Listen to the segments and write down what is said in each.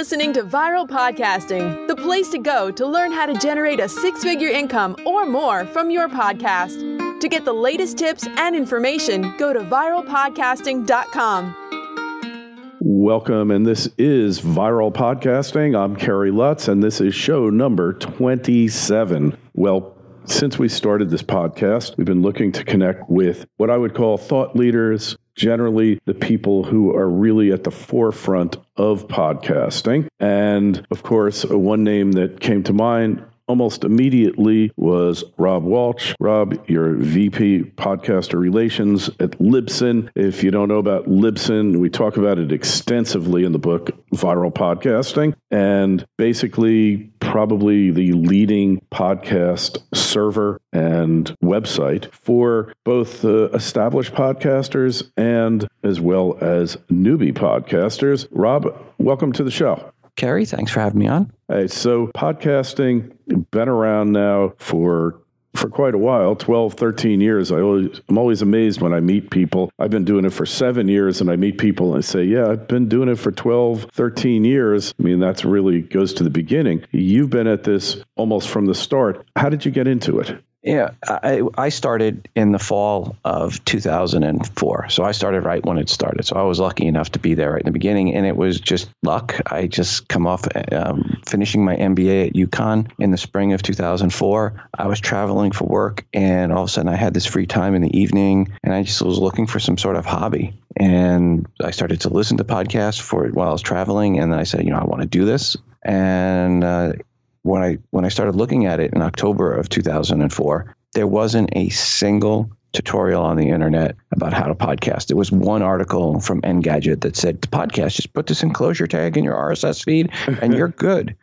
listening to Viral Podcasting, the place to go to learn how to generate a six-figure income or more from your podcast. To get the latest tips and information, go to viralpodcasting.com. Welcome, and this is Viral Podcasting. I'm Kerry Lutz, and this is show number 27. Well, since we started this podcast, we've been looking to connect with what I would call thought leaders, generally the people who are really at the forefront of podcasting. And of course, one name that came to mind almost immediately was Rob Walch. Rob, you're VP Podcaster Relations at Libsyn. If you don't know about Libsyn, we talk about it extensively in the book Viral Podcasting, and basically probably the leading podcast server and website for both established podcasters and as well as newbie podcasters. Rob, welcome to the show. Kerry, thanks for having me on. Hey, so podcasting been around now for quite a while, 12, 13 years. I'm always amazed when I meet people. I've been doing it for 7 years, and I meet people and I say, yeah, I've been doing it for 12, 13 years. I mean, that's really goes to the beginning. You've been at this almost from the start. How did you get into it? Yeah, I started in the fall of 2004. So I started right when it started. So I was lucky enough to be there right in the beginning, and it was just luck. I just come off finishing my MBA at UConn in the spring of 2004. I was traveling for work, and all of a sudden I had this free time in the evening, and I just was looking for some sort of hobby. And I started to listen to podcasts while I was traveling, and then I said, I want to do this. And when I started looking at it in October of 2004, there wasn't a single tutorial on the internet about how to podcast. There was one article from Engadget that said, to podcast, just put this enclosure tag in your RSS feed and you're good.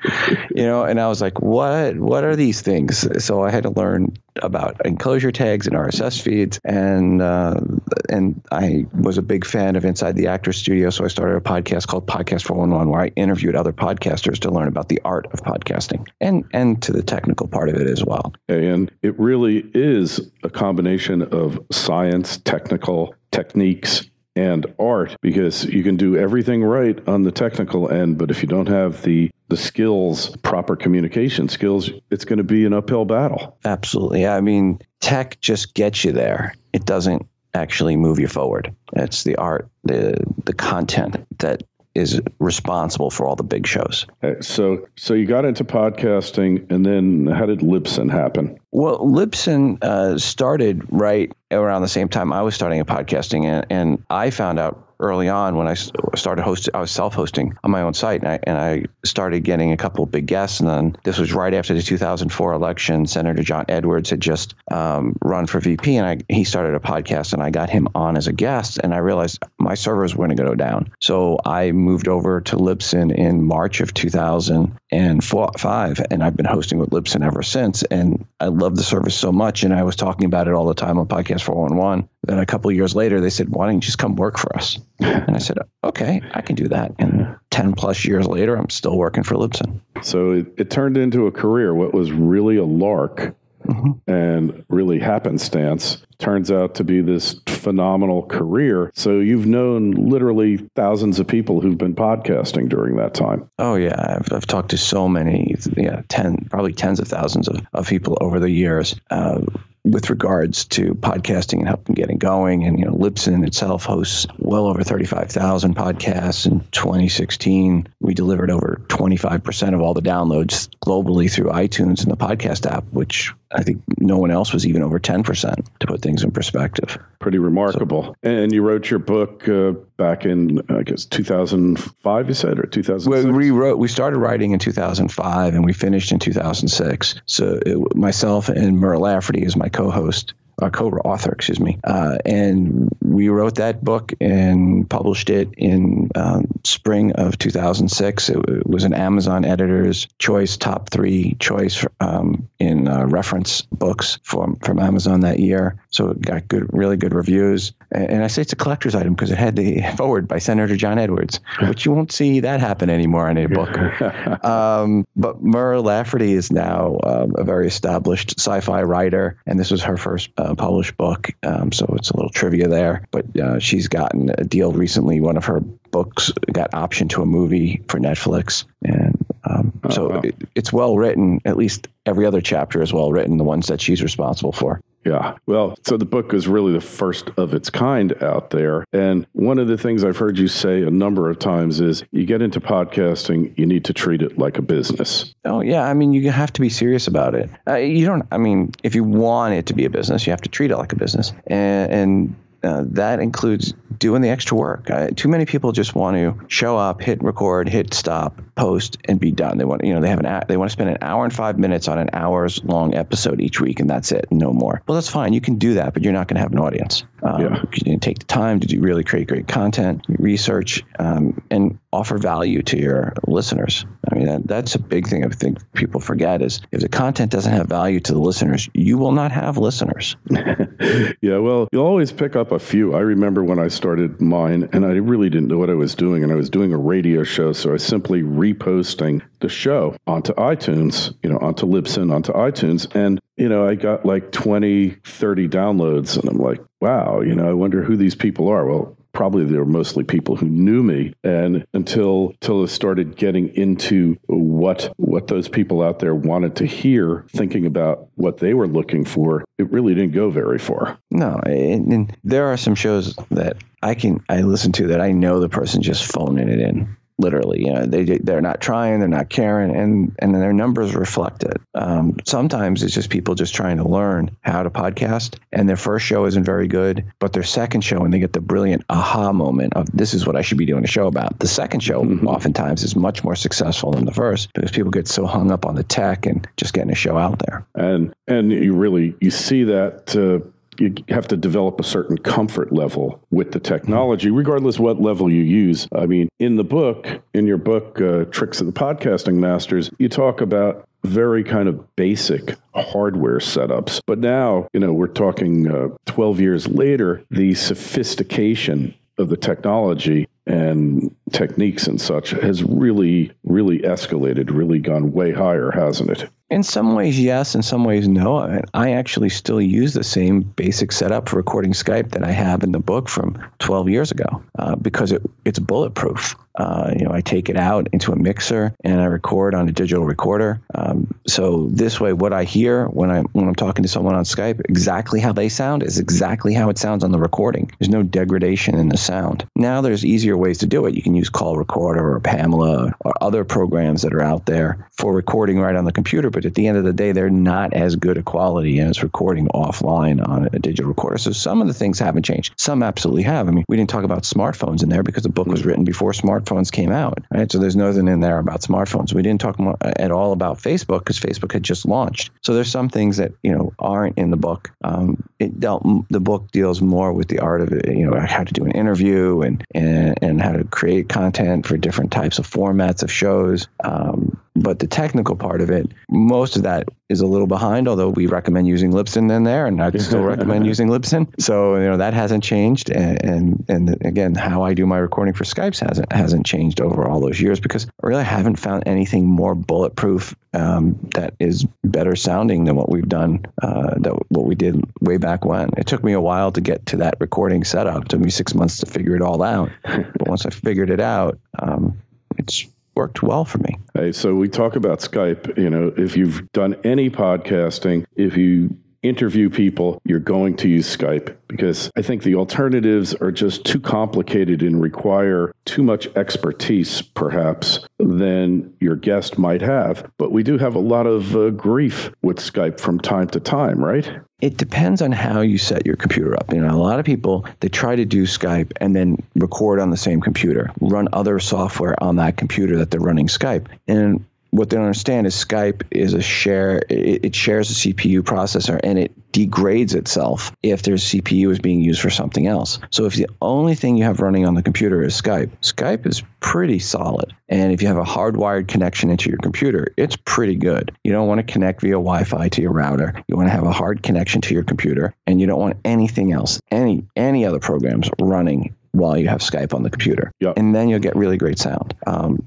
And I was like, what are these things? So I had to learn about enclosure tags and RSS feeds. And I was a big fan of Inside the Actor Studio. So I started a podcast called Podcast 411, where I interviewed other podcasters to learn about the art of podcasting and to the technical part of it as well. And it really is a combination of science, technical techniques, and art, because you can do everything right on the technical end, but if you don't have the skills, proper communication skills, it's going to be an uphill battle. Absolutely. I mean, tech just gets you there. It doesn't actually move you forward. It's the art, the content that is responsible for all the big shows. So you got into podcasting, and then how did Libsyn happen? Well, Libsyn started right around the same time I was starting a podcasting, and I found out early on when I started hosting, I was self-hosting on my own site, and I started getting a couple of big guests. And then this was right after the 2004 election. Senator John Edwards had just run for VP, and he started a podcast, and I got him on as a guest, and I realized my servers were going to go down. So I moved over to Libsyn in March of 2005, and I've been hosting with Libsyn ever since. And I love the service so much, and I was talking about it all the time on Podcast 411. Then a couple of years later, they said, why don't you just come work for us? And I said, okay, I can do that. And 10 plus years later, I'm still working for Libsyn. So it turned into a career. What was really a lark and really happenstance turns out to be this phenomenal career. So you've known literally thousands of people who've been podcasting during that time. Oh, yeah. I've talked to so many, probably tens of thousands of people over the years. With regards to podcasting and helping get it going. And, Libsyn itself hosts well over 35,000 podcasts. In 2016, we delivered over 25% of all the downloads globally through iTunes and the podcast app, which I think no one else was even over 10%, to put things in perspective. Pretty remarkable. And you wrote your book back in, I guess, 2005, you said, or 2006? We started writing in 2005 and we finished in 2006. So myself and Merle Lafferty is my co-author, and we wrote that book and published it in spring of 2006. It was an Amazon Editor's Choice top 3 choice in reference books from Amazon that year. So it got really good reviews. And I say it's a collector's item because it had the foreword by Senator John Edwards, which you won't see that happen anymore in a book. But Murrah Lafferty is now a very established sci-fi writer, and this was her first published book. So it's a little trivia there. But she's gotten a deal recently. One of her books got optioned to a movie for Netflix. And it's well written. At least every other chapter is well written, the ones that she's responsible for. Yeah. Well, so the book is really the first of its kind out there. And one of the things I've heard you say a number of times is you get into podcasting, you need to treat it like a business. Oh, yeah. I mean, you have to be serious about it. If you want it to be a business, you have to treat it like a business. And that includes doing the extra work. Too many people just want to show up, hit record, hit stop, post, and be done. They want, they want to spend an hour and 5 minutes on an hour's long episode each week, and that's it, no more. Well, that's fine. You can do that, but you're not going to have an audience. You can take the time to really create great content, research, and offer value to your listeners. I mean, that's a big thing I think people forget is if the content doesn't have value to the listeners, you will not have listeners. Yeah, well, you'll always pick up a few. I remember when I started mine, and I really didn't know what I was doing, and I was doing a radio show, so I was simply reposting the show onto iTunes, onto Libsyn, onto iTunes, and I got like 20, 30 downloads, and I'm like, wow, I wonder who these people are. Well, probably they were mostly people who knew me, and until I started getting into what those people out there wanted to hear, thinking about what they were looking for, it really didn't go very far. No, and there are some shows that I listen to that I know the person just phoning it in. Literally, they're not trying, they're not caring, and their numbers reflect it. Sometimes it's just people just trying to learn how to podcast, and their first show isn't very good, but their second show, and they get the brilliant aha moment of this is what I should be doing a show about. The second show oftentimes is much more successful than the first because people get so hung up on the tech and just getting a show out there. And you see that. You have to develop a certain comfort level with the technology, regardless what level you use. I mean, in your book, Tricks of the Podcasting Masters, you talk about very kind of basic hardware setups. But now, we're talking 12 years later, the sophistication of the technology and techniques and such has really, really escalated, really gone way higher, hasn't it? In some ways, yes. In some ways, no. I actually still use the same basic setup for recording Skype that I have in the book from 12 years ago because it's bulletproof. I take it out into a mixer and I record on a digital recorder. So this way, what I hear when I'm talking to someone on Skype, exactly how they sound is exactly how it sounds on the recording. There's no degradation in the sound. Now there's easier ways to do it. You can use Call Recorder or Pamela or other programs that are out there for recording right on the computer. But at the end of the day, they're not as good a quality as recording offline on a digital recorder. So some of the things haven't changed. Some absolutely have. I mean, we didn't talk about smartphones in there because the book was written before smartphones came out, right? So there's nothing in there about smartphones. We didn't talk at all about Facebook because Facebook had just launched. So there's some things that, aren't in the book. The book deals more with the art of it, how to do an interview and how to create content for different types of formats of shows. But the technical part of it, most of that is a little behind, although we recommend using Libsyn in there, and I'd still recommend using Libsyn. So, that hasn't changed. And again, how I do my recording for Skypes hasn't changed over all those years because I really haven't found anything more bulletproof that is better sounding than what we've done, what we did way back when. It took me a while to get to that recording setup. It took me 6 months to figure it all out. But once I figured it out, it's worked well for me. Hey, so we talk about Skype. If you've done any podcasting, if you interview people, you're going to use Skype because I think the alternatives are just too complicated and require too much expertise, perhaps, than your guest might have. But we do have a lot of grief with Skype from time to time, right? It depends on how you set your computer up. A lot of people, they try to do Skype and then record on the same computer, run other software on that computer that they're running Skype. And what they don't understand is Skype is it shares a CPU processor, and it degrades itself if their CPU is being used for something else. So if the only thing you have running on the computer is Skype is pretty solid. And if you have a hardwired connection into your computer, it's pretty good. You don't want to connect via Wi-Fi to your router. You want to have a hard connection to your computer, and you don't want anything else, any other programs running while you have Skype on the computer. Yep. And then you'll get really great sound.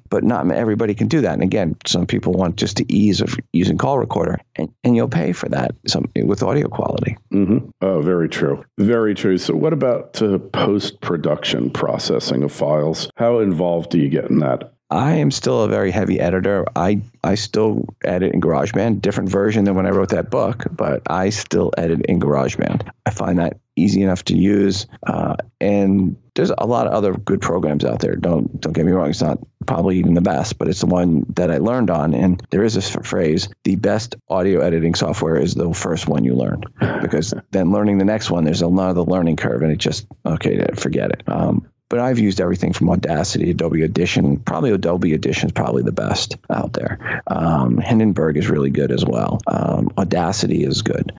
But not everybody can do that. And again, some people want just the ease of using call recorder, and you'll pay for that with audio quality. Mm-hmm. Oh, very true. Very true. So what about post-production processing of files? How involved do you get in that? I am still a very heavy editor. I still edit in GarageBand, different version than when I wrote that book, but I still edit in GarageBand. I find that easy enough to use. And there's a lot of other good programs out there. Don't get me wrong. It's not probably even the best, but it's the one that I learned on. And there is this phrase, the best audio editing software is the first one you learn, because then learning the next one, there's another learning curve, and it just, okay, forget it. But I've used everything from Audacity, Adobe Audition. Probably Adobe Audition is probably the best out there. Hindenburg is really good as well. Audacity is good.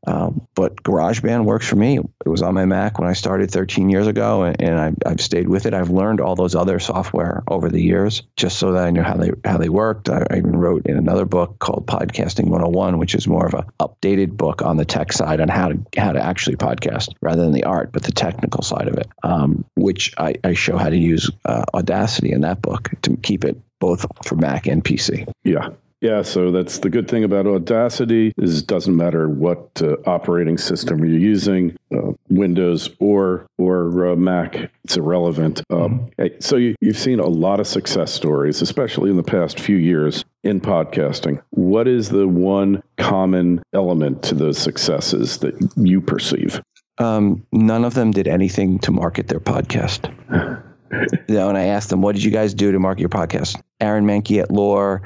But GarageBand works for me. It was on my Mac when I started 13 years ago, and I've stayed with it. I've learned all those other software over the years just so that I knew how they worked. I even wrote in another book called Podcasting 101, which is more of an updated book on the tech side on how to actually podcast rather than the art, but the technical side of it, which I show how to use Audacity in that book to keep it both for Mac and PC. Yeah, so that's the good thing about Audacity is it doesn't matter what operating system you're using, Windows or Mac, it's irrelevant. So you've seen a lot of success stories, especially in the past few years in podcasting. What is the one common element to those successes that you perceive? None of them did anything to market their podcast. When I asked them, what did you guys do to market your podcast? Aaron Mahnke at Lore,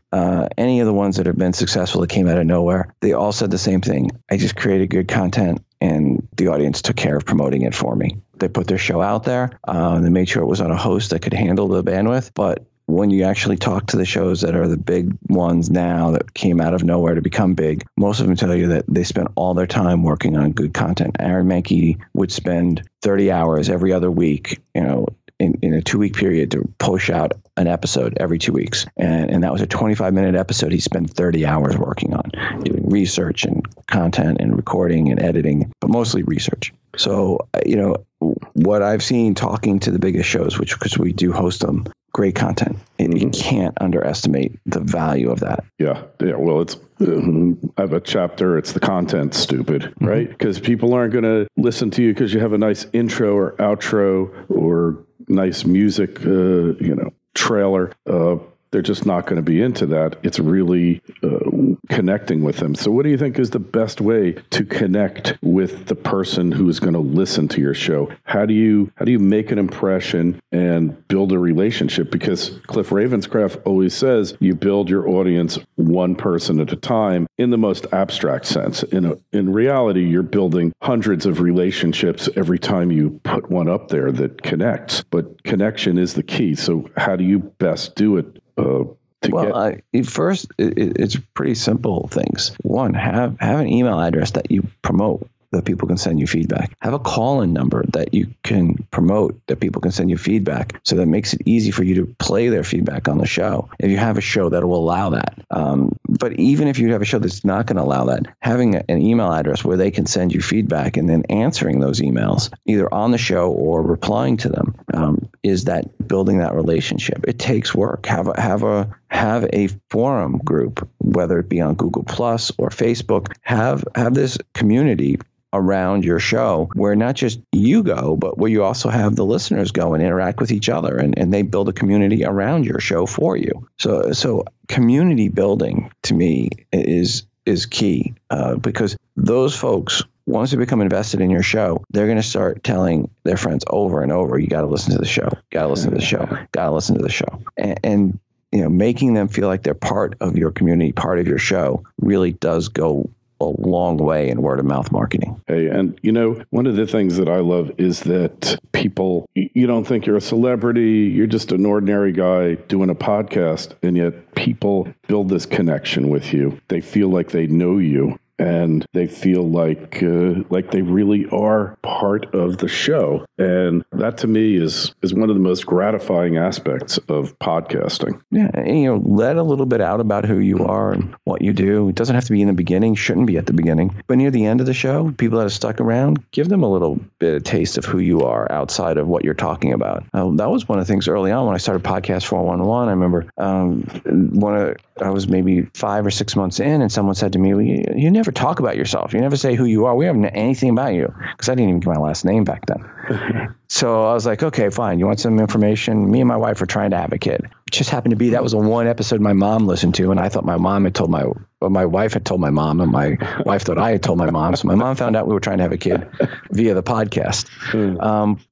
any of the ones that have been successful that came out of nowhere, they all said the same thing. I just created good content, and the audience took care of promoting it for me. They put their show out there. They made sure it was on a host that could handle the bandwidth. But when you actually talk to the shows that are the big ones now that came out of nowhere to become big, most of them tell you that they spent all their time working on good content. Aaron Mahnke would spend 30 hours every other week, in a 2-week period to push out an episode every 2 weeks. And that was a 25-minute episode he spent 30 hours working on, doing research and content and recording and editing, but mostly research. So, what I've seen talking to the biggest shows, because we do host them, great content. And you can't underestimate the value of that. Yeah. Well, it's I have a chapter. It's the content, stupid, right? Because people aren't going to listen to you because you have a nice intro or outro or nice music, trailer. They're just not going to be into that. It's really connecting with them. So what do you think is the best way to connect with the person who is going to listen to your show? How do you make an impression and build a relationship? Because Cliff Ravenscraft always says you build your audience one person at a time in the most abstract sense. In reality, you're building hundreds of relationships every time you put one up there that connects. But connection is the key. So how do you best do it? First, it's pretty simple things. One, have an email address that you promote that people can send you feedback. Have a call-in number that you can promote that people can send you feedback. So that makes it easy for you to play their feedback on the show. If you have a show that will allow that. But even if you have a show that's not going to allow that, having an email address where they can send you feedback and then answering those emails either on the show or replying to them is that building that relationship. It takes work. Have a forum group, whether it be on Google Plus or Facebook. Have this community around your show where not just you go, but where you also have the listeners go and interact with each other, and they build a community around your show for you. So community building to me is key because those folks, once they become invested in your show, they're going to start telling their friends over and over, you got to listen to the show, got to listen to the show, got to listen to the show. And making them feel like they're part of your community, part of your show really does go a long way in word of mouth marketing. Hey, and one of the things that I love is that people, you don't think you're a celebrity, you're just an ordinary guy doing a podcast, and yet people build this connection with you. They feel like they know you. And they feel like they really are part of the show. And that to me is one of the most gratifying aspects of podcasting. Yeah, and, let a little bit out about who you are and what you do. It doesn't have to be in the beginning, shouldn't be at the beginning. But near the end of the show, people that have stuck around, give them a little bit of taste of who you are outside of what you're talking about. That was one of the things early on when I started Podcast 411. I remember I was maybe 5 or 6 months in, and someone said to me, well, you never talk about yourself. You never say who you are. We haven't know anything about you, because I didn't even get my last name back then. So I was like, okay, fine. You want some information? Me and my wife were trying to have a kid. It just happened to be that was the one episode my mom listened to, and I thought my mom had told my wife had told my mom, and my wife thought I had told my mom. So my mom found out we were trying to have a kid via the podcast.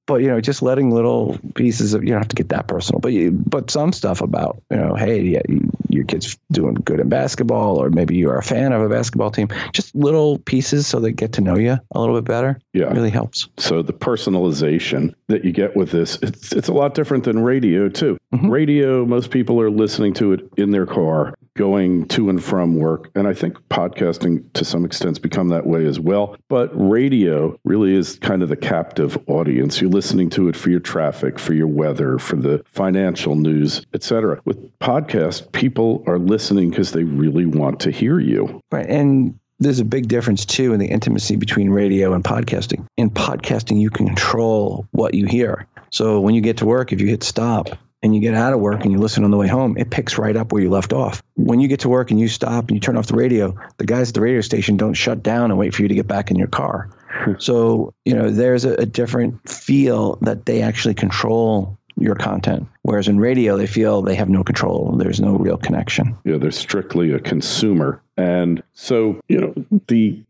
But just letting little pieces of, you don't have to get that personal, but some stuff about, hey, yeah, your kid's doing good in basketball, or maybe you're a fan of a basketball team. Just little pieces so they get to know you a little bit better. Yeah, really helps. So the personalization that you get with this, it's a lot different than radio too. Mm-hmm. Radio, most people are listening to it in their car, going to and from work. And I think podcasting to some extent has become that way as well. But radio really is kind of the captive audience. You're listening to it for your traffic, for your weather, for the financial news, etc. With podcast, people are listening because they really want to hear you. Right. And there's a big difference, too, in the intimacy between radio and podcasting. In podcasting, you can control what you hear. So when you get to work, if you hit stop and you get out of work and you listen on the way home, it picks right up where you left off. When you get to work and you stop and you turn off the radio, the guys at the radio station don't shut down and wait for you to get back in your car. So, there's a different feel that they actually control your content. Whereas in radio, they feel they have no control. There's no real connection. Yeah, they're strictly a consumer. And so, the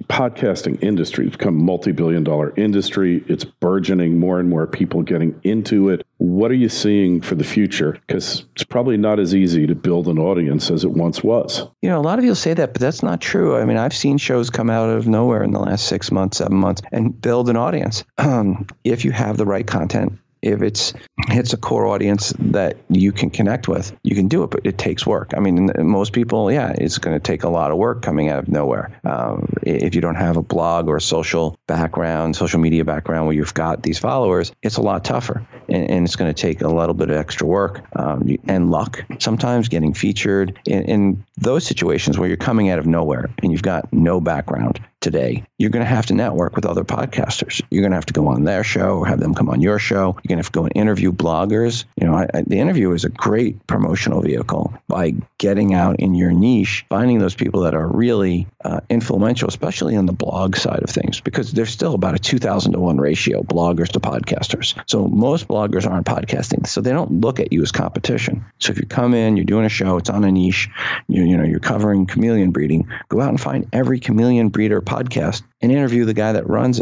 podcasting industry has become a multi-billion-dollar industry. It's burgeoning, more and more people getting into it. What are you seeing for the future? Because it's probably not as easy to build an audience as it once was. A lot of people say that, but that's not true. I mean, I've seen shows come out of nowhere in the last 6 months, 7 months, and build an audience. If you have the right content, if it's a core audience that you can connect with, you can do it, but it takes work. I mean, most people, it's going to take a lot of work coming out of nowhere. If you don't have a blog or a social media background where you've got these followers, it's a lot tougher. And it's going to take a little bit of extra work and luck, sometimes getting featured. In those situations where you're coming out of nowhere and you've got no background today, you're going to have to network with other podcasters. You're going to have to go on their show or have them come on your show. You're going to have to go and interview bloggers. The interview is a great promotional vehicle by getting out in your niche, finding those people that are really influential, especially on the blog side of things, because there's still about a 2,000 to 1 ratio, bloggers to podcasters. So most bloggers aren't podcasting, so they don't look at you as competition. So if you come in, you're doing a show, it's on a niche, you're covering chameleon breeding, go out and find every chameleon breeder podcast and interview the guy that runs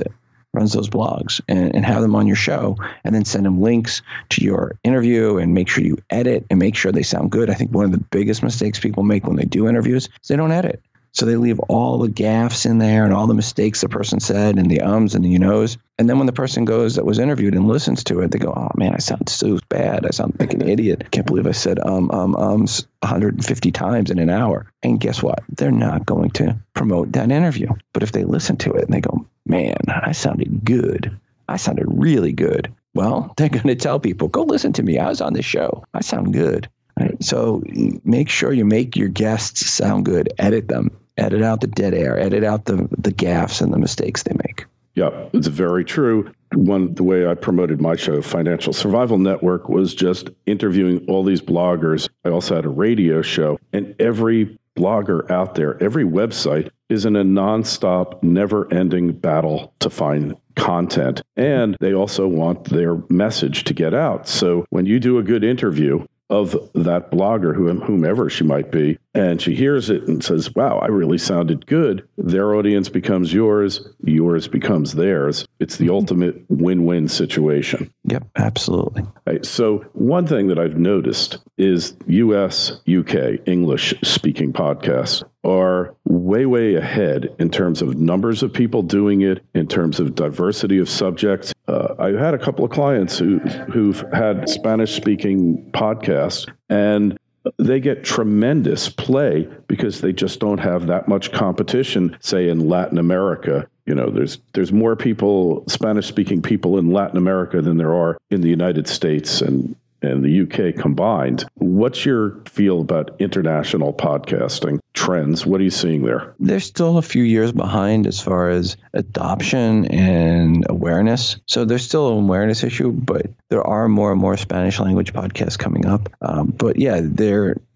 those blogs and have them on your show, and then send them links to your interview and make sure you edit and make sure they sound good. I think one of the biggest mistakes people make when they do interviews is they don't edit. So they leave all the gaffes in there and all the mistakes the person said and the ums and the you-knows. And then when the person that was interviewed and listens to it, they go, oh man, I sound so bad. I sound like an idiot. I can't believe I said ums 150 times in an hour. And guess what? They're not going to promote that interview. But if they listen to it and they go, man, I sounded good. I sounded really good. Well, they're going to tell people, go listen to me. I was on this show. I sound good. Right? So make sure you make your guests sound good. Edit them. Edit out the dead air. Edit out the gaffes and the mistakes they make. Yeah, it's very true. The way I promoted my show, Financial Survival Network, was just interviewing all these bloggers. I also had a radio show, and every blogger out there, every website is in a nonstop, never-ending battle to find content. And they also want their message to get out. So when you do a good interview, of that blogger, whomever she might be, and she hears it and says, wow, I really sounded good. Their audience becomes yours becomes theirs. It's the ultimate win-win situation. Yep, absolutely. Right, so one thing that I've noticed is US, UK, English-speaking podcasts are way ahead in terms of numbers of people doing it, in terms of diversity of subjects. I've had a couple of clients who've had Spanish-speaking podcasts, and they get tremendous play because they just don't have that much competition, say, in Latin America. You know, there's more people, Spanish-speaking people in Latin America than there are in the United States and the UK combined. What's your feel about international podcasting trends? What are you seeing there? They're still a few years behind as far as adoption and awareness. So there's still an awareness issue, but there are more and more Spanish language podcasts coming up. But yeah,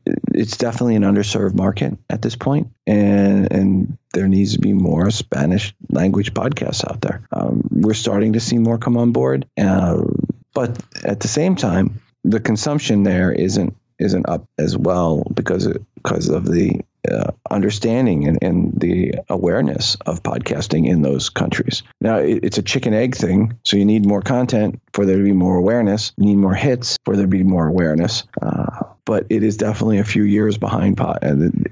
it's definitely an underserved market at this point, and there needs to be more Spanish language podcasts out there. We're starting to see more come on board, but at the same time, the consumption there isn't up as well because of the understanding and the awareness of podcasting in those countries. Now, it's a chicken egg thing, so you need more content for there to be more awareness. You need more hits for there to be more awareness. But it is definitely a few years behind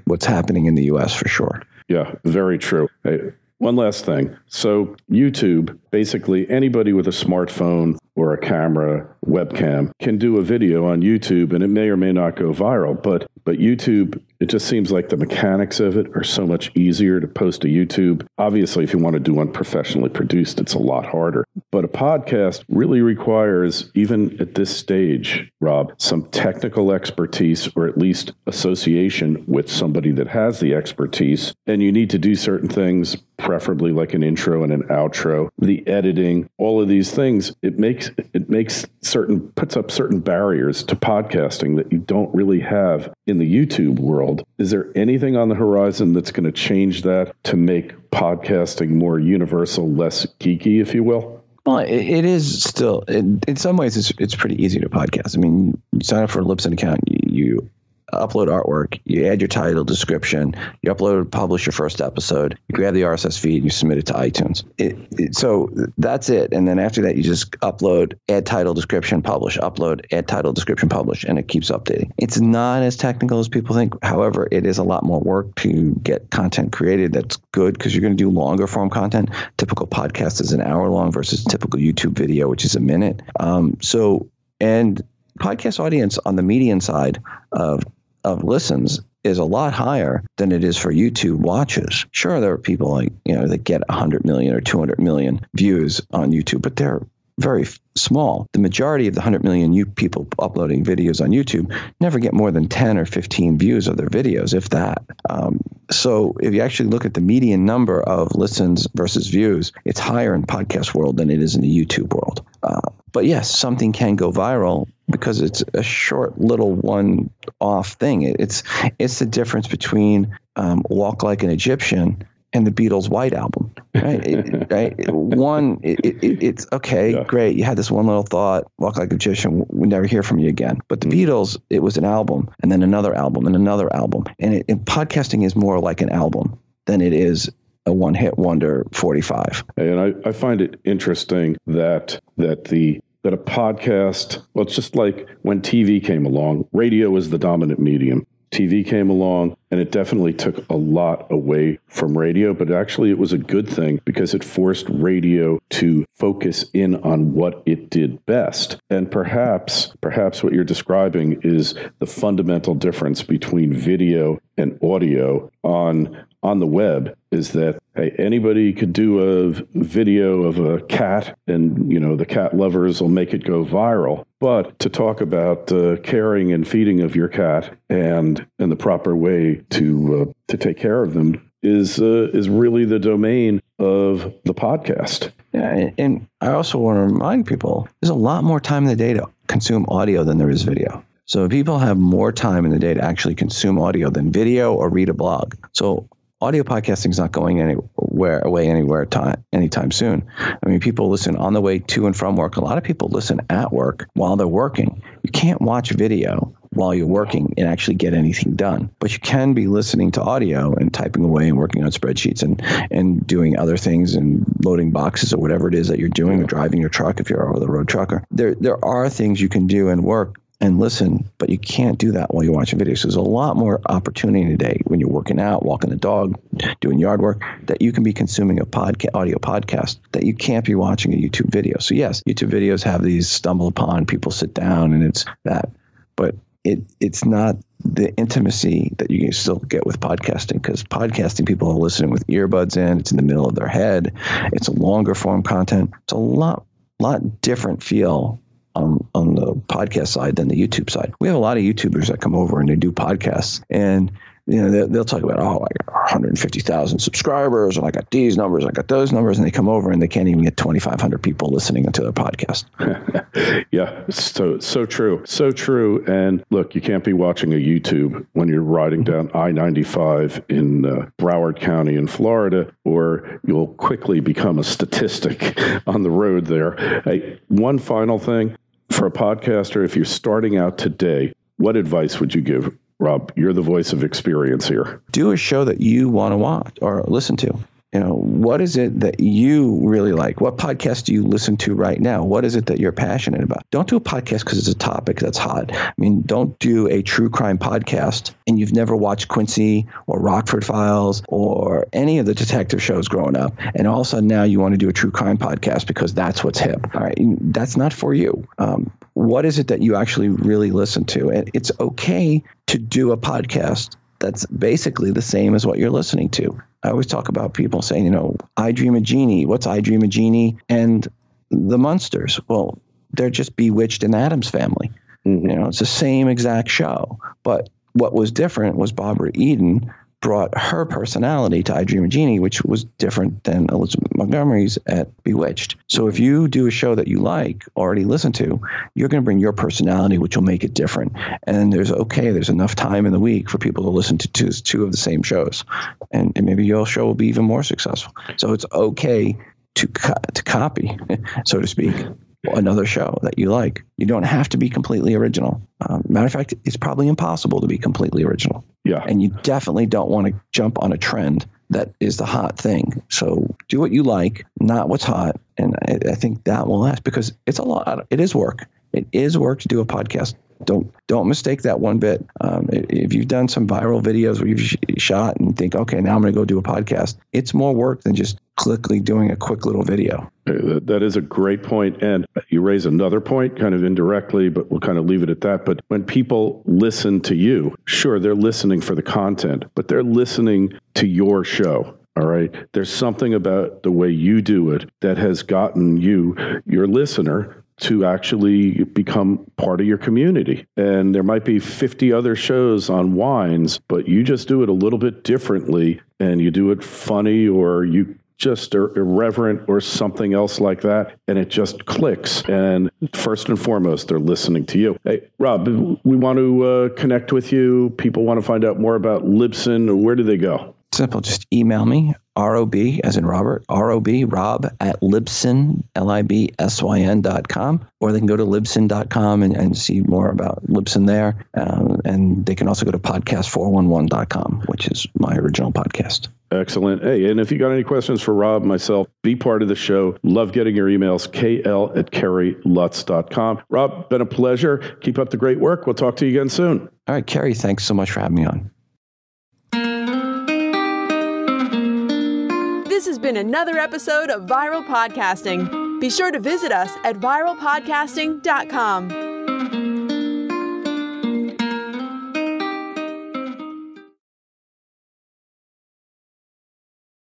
what's happening in the U.S. for sure. Yeah, very true. Hey, one last thing. So YouTube, basically anybody with a smartphone or a camera, webcam, can do a video on YouTube, and it may or may not go viral. But YouTube, it just seems like the mechanics of it are so much easier to post to YouTube. Obviously, if you want to do one professionally produced, it's a lot harder. But a podcast really requires, even at this stage, Rob, some technical expertise, or at least association with somebody that has the expertise. And you need to do certain things, preferably like an intro and an outro, the editing, all of these things. It puts up certain barriers to podcasting that you don't really have in the YouTube world. Is there anything on the horizon that's going to change that to make podcasting more universal, less geeky, if you will? Well, it is still, in some ways, it's pretty easy to podcast. I mean, you sign up for a Libsyn account, you upload artwork, you add your title, description, you upload, publish your first episode, you grab the RSS feed, and you submit it to iTunes. So that's it. And then after that, you just upload, add title, description, publish, upload, add title, description, publish, and it keeps updating. It's not as technical as people think. However, it is a lot more work to get content created that's good because you're going to do longer form content. Typical podcast is an hour long versus typical YouTube video, which is a minute. And podcast audience on the median side of listens is a lot higher than it is for YouTube watches. Sure, there are people that get 100 million or 200 million views on YouTube, but they're very small. The majority of the 100 million people uploading videos on YouTube never get more than 10 or 15 views of their videos, if that. So if you actually look at the median number of listens versus views, it's higher in podcast world than it is in the YouTube world. But yes, something can go viral because it's a short little one-off thing. It's the difference between Walk Like an Egyptian and the Beatles' White Album, right? It's okay, yeah. Great. You had this one little thought, Walk Like an Egyptian, we never hear from you again. But the Beatles, it was an album, and then another album, and another album. And podcasting is more like an album than it is a one-hit wonder 45. And I find it interesting that a podcast, well, it's just like when TV came along, radio was the dominant medium. TV came along, and it definitely took a lot away from radio, but actually it was a good thing because it forced radio to focus in on what it did best. And perhaps what you're describing is the fundamental difference between video and audio on the web is that, hey, anybody could do a video of a cat and, the cat lovers will make it go viral. But to talk about caring and feeding of your cat and the proper way to take care of them is really the domain of the podcast. Yeah, and I also want to remind people, there's a lot more time in the day to consume audio than there is video. So people have more time in the day to actually consume audio than video or read a blog. So audio podcasting is not going anywhere anytime soon. I mean, people listen on the way to and from work. A lot of people listen at work while they're working. You can't watch video while you're working and actually get anything done. But you can be listening to audio and typing away and working on spreadsheets and doing other things and loading boxes or whatever it is that you're doing, or driving your truck if you're an over-the-road trucker. There are things you can do and work and listen, but you can't do that while you're watching videos. So there's a lot more opportunity today when you're working out, walking the dog, doing yard work, that you can be consuming a audio podcast that you can't be watching a YouTube video. So yes, YouTube videos have these stumble upon, people sit down and it's that, but it's not the intimacy that you can still get with podcasting, because podcasting, people are listening with earbuds in, it's in the middle of their head, it's a longer form content. It's a lot different feel on the podcast side than the YouTube side. We have a lot of YouTubers that come over and they do podcasts, and they'll talk about, I got 150,000 subscribers, and I got these numbers, I got those numbers, and they come over and they can't even get 2,500 people listening to their podcast. Yeah, so true. And look, you can't be watching a YouTube when you're riding down I-95 in Broward County in Florida, or you'll quickly become a statistic on the road there. Hey, one final thing for a podcaster, if you're starting out today, what advice would you give? Rob, you're the voice of experience here. Do a show that you want to watch or listen to. What is it that you really like? What podcast do you listen to right now? What is it that you're passionate about? Don't do a podcast because it's a topic that's hot. I mean, don't do a true crime podcast and you've never watched Quincy or Rockford Files or any of the detective shows growing up. And all of a sudden now you want to do a true crime podcast because that's what's hip. All right. That's not for you. What is it that you actually really listen to? And it's okay to do a podcast that's basically the same as what you're listening to. I always talk about people saying, I Dream a Genie. What's I Dream a Genie? And the Munsters. Well, they're just Bewitched and Addams Family. Mm-hmm. It's the same exact show. But what was different was Barbara Eden brought her personality to I Dream a Genie, which was different than Elizabeth Montgomery's at Bewitched. So if you do a show that you like, already listen to, you're going to bring your personality, which will make it different. And there's enough time in the week for people to listen to two of the same shows. And maybe your show will be even more successful. So it's okay to copy, so to speak, another show that you like. You don't have to be completely original. Matter of fact, it's probably impossible to be completely original. Yeah. And you definitely don't want to jump on a trend that is the hot thing. So do what you like, not what's hot. And I think that will last, because it's a lot. It is work. It is work to do a podcast. Don't mistake that one bit. If you've done some viral videos where you've shot and think, okay, now I'm going to go do a podcast, it's more work than just quickly doing a quick little video. That is a great point. And you raise another point kind of indirectly, but we'll kind of leave it at that. But when people listen to you, sure, they're listening for the content, but they're listening to your show. All right. There's something about the way you do it that has gotten you, your listener, to actually become part of your community. And there might be 50 other shows on wines, but you just do it a little bit differently, and you do it funny, or you just are irreverent or something else like that, and it just clicks. And first and foremost, they're listening to you. Hey, Rob, we want to connect with you. People want to find out more about Libsyn. Where do they go? Simple. Just email me, ROB, as in Robert, Rob at Libsyn, LIBSYN.com, or they can go to Libsyn.com and see more about Libsyn there. And they can also go to podcast411.com, which is my original podcast. Excellent. Hey, and if you got any questions for Rob, myself, be part of the show. Love getting your emails, KL@KerryLutz.com. Rob, been a pleasure. Keep up the great work. We'll talk to you again soon. All right, Kerry, thanks so much for having me on. This has been another episode of Viral Podcasting. Be sure to visit us at viralpodcasting.com.